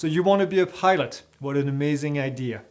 So you want to be a pilot. What an amazing idea.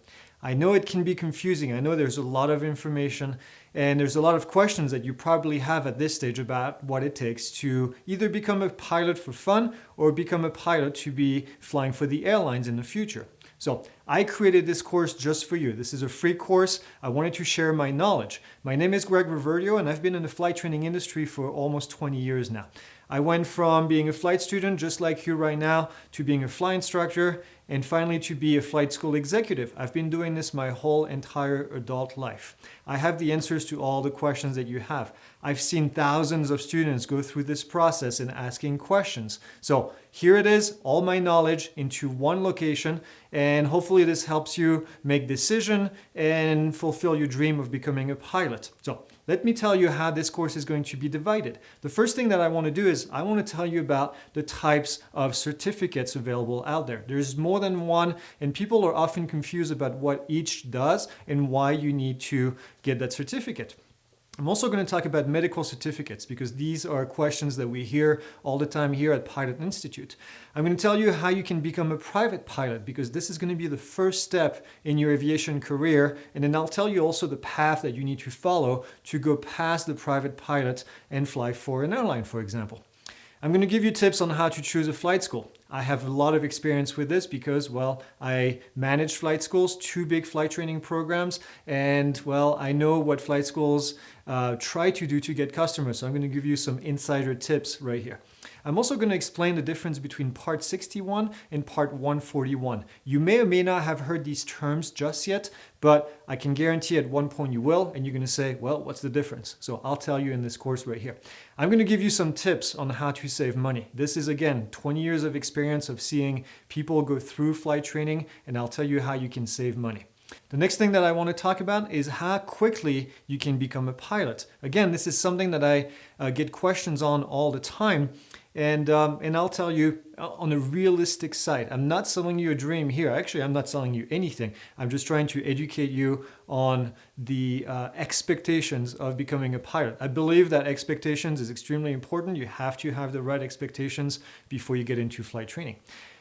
I know it can be confusing. I know there's a lot of information and there's a lot of questions that you probably have at this stage about what it takes to either become a pilot for fun or become a pilot to be flying for the airlines in the future. So I created this course just for you. This is a free course. I wanted to share my knowledge. My name is Greg Reverdio and I've been in the flight training industry for almost 20 years now. I went from being a flight student, just like you right now, to being a flight instructor, and finally to be a flight school executive. I've been doing this my whole entire adult life. I have the answers to all the questions that you have. I've seen thousands of students go through this process and asking questions. So here it is, all my knowledge into one location, and hopefully this helps you make decision and fulfill your dream of becoming a pilot. So let me tell you how this course is going to be divided. The first thing that I want to do is I want to tell you about the types of certificates available out there. There's more than one, and people are often confused about what each does and why you need to get that certificate. I'm also going to talk about medical certificates because these are questions that we hear all the time here at Pilot Institute. I'm going to tell you how you can become a private pilot because this is going to be the first step in your aviation career, and then I'll tell you also the path that you need to follow to go past the private pilot and fly for an airline, for example. I'm going to give you tips on how to choose a flight school. I have a lot of experience with this because, well, I manage flight schools, 2 big flight training programs, and, well, I know what flight schools try to do to get customers. So I'm going to give you some insider tips right here. I'm also going to explain the difference between Part 61 and Part 141. You may or may not have heard these terms just yet, but I can guarantee at one point you will, and you're going to say, well, what's the difference? So I'll tell you in this course right here. I'm going to give you some tips on how to save money. This is, again, 20 years of experience of seeing people go through flight training, and I'll tell you how you can save money. The next thing that I want to talk about is how quickly you can become a pilot. Again, this is something that I get questions on all the time. And I'll tell you on a realistic side, I'm not selling you a dream here. Actually, I'm not selling you anything. I'm just trying to educate you on the expectations of becoming a pilot. I believe that expectations is extremely important. You have to have the right expectations before you get into flight training.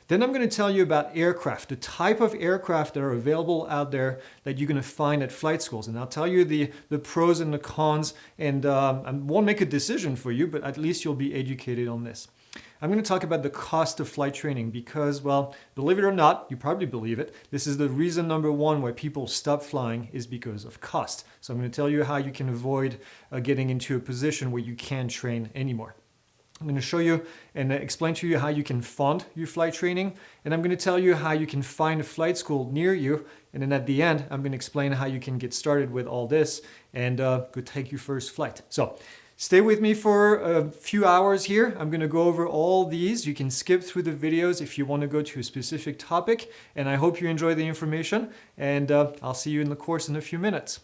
Then I'm going to tell you about aircraft, the type of aircraft that are available out there that you're going to find at flight schools. And I'll tell you the pros and the cons, and I won't make a decision for you, but at least you'll be educated on this. I'm going to talk about the cost of flight training because, well, believe it or not, you probably believe it, this is the reason number one why people stop flying is because of cost. So I'm going to tell you how you can avoid getting into a position where you can't train anymore. I'm going to show you and explain to you how you can fund your flight training, and I'm going to tell you how you can find a flight school near you, and then at the end I'm going to explain how you can get started with all this and go take your first flight. So stay with me for a few hours here. I'm going to go over all these. You can skip through the videos if you want to go to a specific topic, and I hope you enjoy the information, and I'll see you in the course in a few minutes.